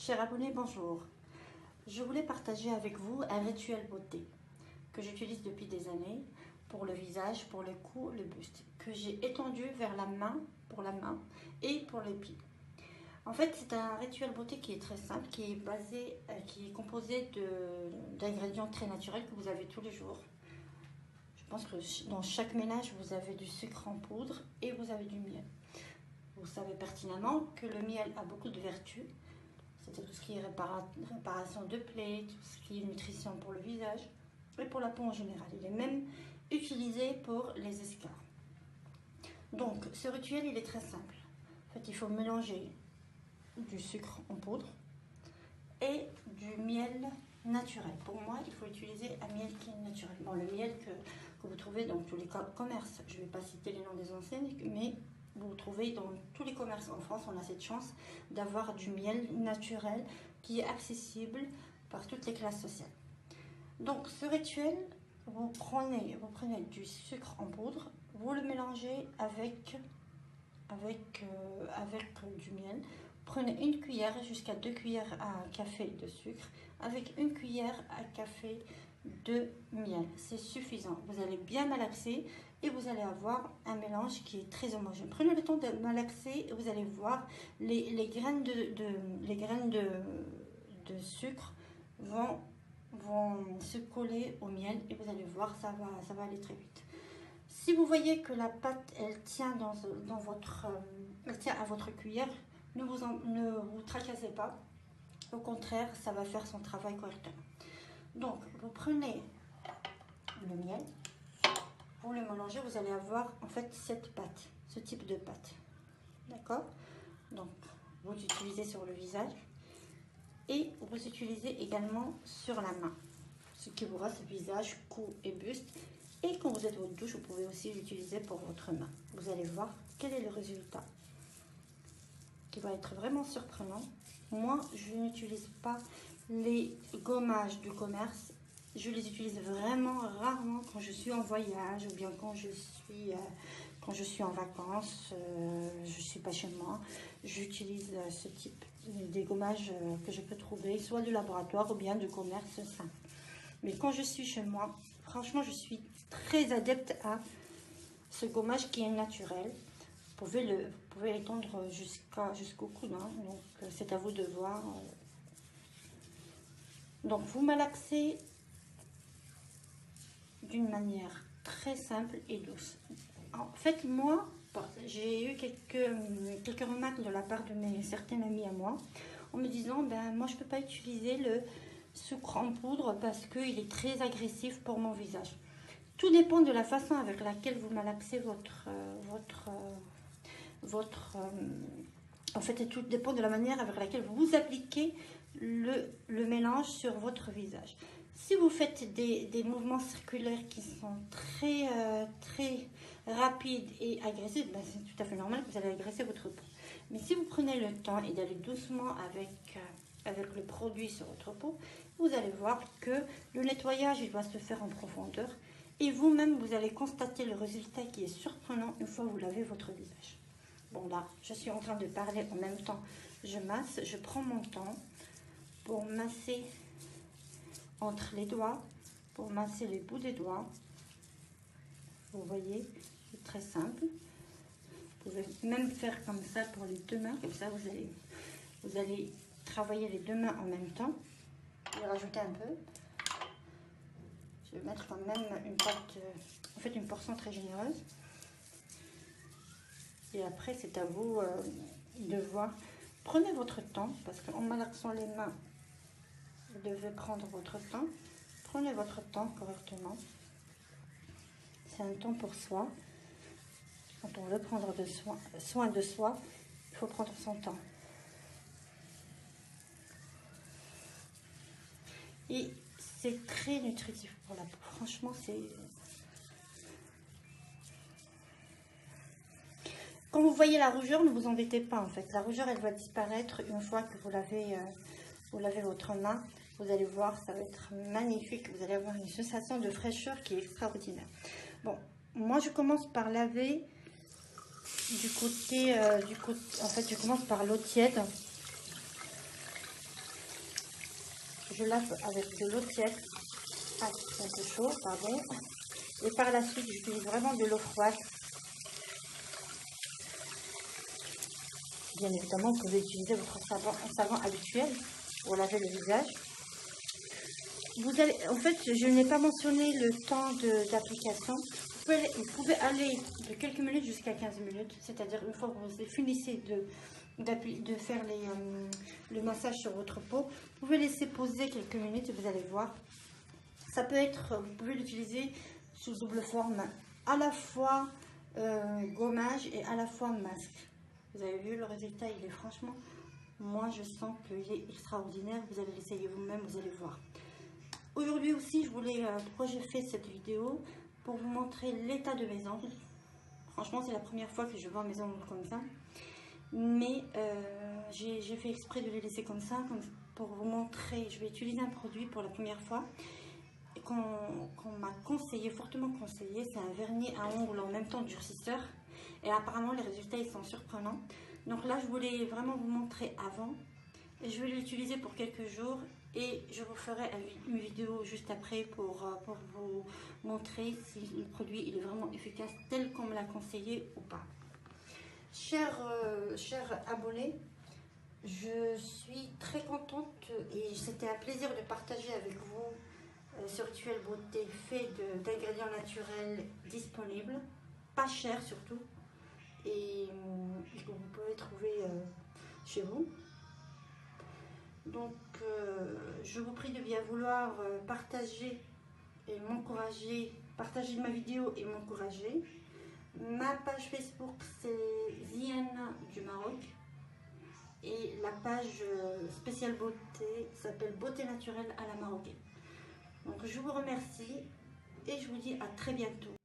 Chers abonnés, bonjour. Je voulais partager avec vous un rituel beauté que j'utilise depuis des années pour le visage, pour le cou, le buste, que j'ai étendu vers la main, pour la main et pour les pieds. En fait, c'est un rituel beauté qui est très simple, qui est composé d'ingrédients très naturels que vous avez tous les jours. Je pense que dans chaque ménage, vous avez du sucre en poudre et vous avez du miel. Vous savez pertinemment que le miel a beaucoup de vertus. C'est tout ce qui est réparation de plaies, tout ce qui est nutrition pour le visage et pour la peau en général. Il est même utilisé pour les escarres. Donc, ce rituel, il est très simple. En fait, il faut mélanger du sucre en poudre et du miel naturel. Pour moi, il faut utiliser un miel qui est naturel. Bon, le miel que vous trouvez dans tous les commerces. Je ne vais pas citer les noms des enseignes, mais vous trouvez dans tous les commerces en France. On a cette chance d'avoir du miel naturel qui est accessible par toutes les classes sociales. Donc, ce rituel, vous prenez du sucre en poudre, vous le mélangez avec du miel. Prenez une cuillère jusqu'à 2 cuillères à café de sucre avec une cuillère à café de miel. C'est suffisant. Vous allez bien malaxer et vous allez avoir un mélange qui est très homogène. Prenez le temps de malaxer et vous allez voir les graines de sucre vont se coller au miel et vous allez voir, ça va aller très vite. Si vous voyez que la pâte, elle tient elle tient à votre cuillère, ne vous tracassez pas. Au contraire, ça va faire son travail correctement. Donc, vous prenez le miel, vous le mélangez, vous allez avoir en fait cette pâte, ce type de pâte. D'accord? Donc, vous l'utilisez sur le visage et vous utilisez également sur la main. Ce qui vous reste, visage, cou et buste. Et quand vous êtes à votre douche, vous pouvez aussi l'utiliser pour votre main. Vous allez voir quel est le résultat, qui va être vraiment surprenant. Moi, je n'utilise pas les gommages du commerce. Je les utilise vraiment rarement quand je suis en voyage ou bien quand je suis en vacances, je ne suis pas chez moi. J'utilise ce type des gommages que je peux trouver, soit du laboratoire ou bien du commerce simple. Mais quand je suis chez moi, franchement, je suis très adepte à ce gommage qui est naturel. Vous pouvez l'étendre jusqu'au coude, hein. Donc c'est à vous de voir. Donc vous malaxez d'une manière très simple et douce. En fait, moi, j'ai eu quelques remarques de la part de certains amis à moi, en me disant, ben moi je peux pas utiliser le sucre en poudre parce qu'il est très agressif pour mon visage. Tout dépend de la façon avec laquelle vous malaxez en fait, tout dépend de la manière avec laquelle vous appliquez le mélange sur votre visage. Si vous faites des mouvements circulaires qui sont très rapides et agressifs, ben c'est tout à fait normal que vous allez agresser votre peau. Mais si vous prenez le temps et d'aller doucement avec le produit sur votre peau, vous allez voir que le nettoyage il va se faire en profondeur et vous-même vous allez constater le résultat qui est surprenant une fois que vous lavez votre visage. Bon là, je suis en train de parler en même temps, je masse, je prends mon temps pour masser entre les doigts, pour masser les bouts des doigts. Vous voyez, c'est très simple. Vous pouvez même faire comme ça pour les deux mains, comme ça vous allez travailler les deux mains en même temps. Je vais rajouter un peu. Je vais mettre quand même une portion très généreuse. Et après, c'est à vous de voir. Prenez votre temps, parce qu'en malaxant les mains, vous devez prendre votre temps. Prenez votre temps correctement. C'est un temps pour soi. Quand on veut prendre soin de soi, il faut prendre son temps. Et c'est très nutritif pour la peau. Franchement, c'est... Quand vous voyez la rougeur, ne vous embêtez pas en fait. La rougeur, elle va disparaître une fois que vous lavez votre main. Vous allez voir, ça va être magnifique. Vous allez avoir une sensation de fraîcheur qui est extraordinaire. Bon, moi je commence par laver en fait, je commence par l'eau tiède. je lave avec de l'eau tiède, un peu chaud, pardon. Et par la suite, j'utilise vraiment de l'eau froide. Bien évidemment, vous pouvez utiliser votre savon habituel pour laver le visage. En fait, je n'ai pas mentionné le temps d'application. Vous pouvez aller de quelques minutes jusqu'à 15 minutes. C'est-à-dire, une fois que vous finissez de faire le massage sur votre peau, vous pouvez laisser poser quelques minutes et vous allez voir. Ça peut être, vous pouvez l'utiliser sous double forme, à la fois gommage et à la fois masque. Vous avez vu le résultat, il est franchement, moi je sens qu'il est extraordinaire. Vous allez l'essayer vous-même, vous allez voir. Aujourd'hui aussi, pourquoi j'ai fait cette vidéo, pour vous montrer l'état de mes ongles. Franchement, c'est la première fois que je vois mes ongles comme ça. Mais j'ai fait exprès de les laisser comme ça, pour vous montrer. Je vais utiliser un produit pour la première fois qu'on m'a conseillé, fortement conseillé. C'est un vernis à ongles en même temps durcisseur. Et apparemment, les résultats, ils sont surprenants. Donc là, je voulais vraiment vous montrer avant. Et je vais l'utiliser pour quelques jours. Et je vous ferai une vidéo juste après pour vous montrer si le produit il est vraiment efficace tel qu'on me l'a conseillé ou pas. Chers abonnés, je suis très contente et c'était un plaisir de partager avec vous ce rituel beauté fait d'ingrédients naturels disponibles, pas cher surtout, et que vous pouvez trouver chez vous. Donc je vous prie de bien vouloir partager et m'encourager, partager ma vidéo et m'encourager. Ma page Facebook c'est Ziana du Maroc et la page spéciale beauté s'appelle Beauté naturelle à la marocaine. Donc je vous remercie et je vous dis à très bientôt.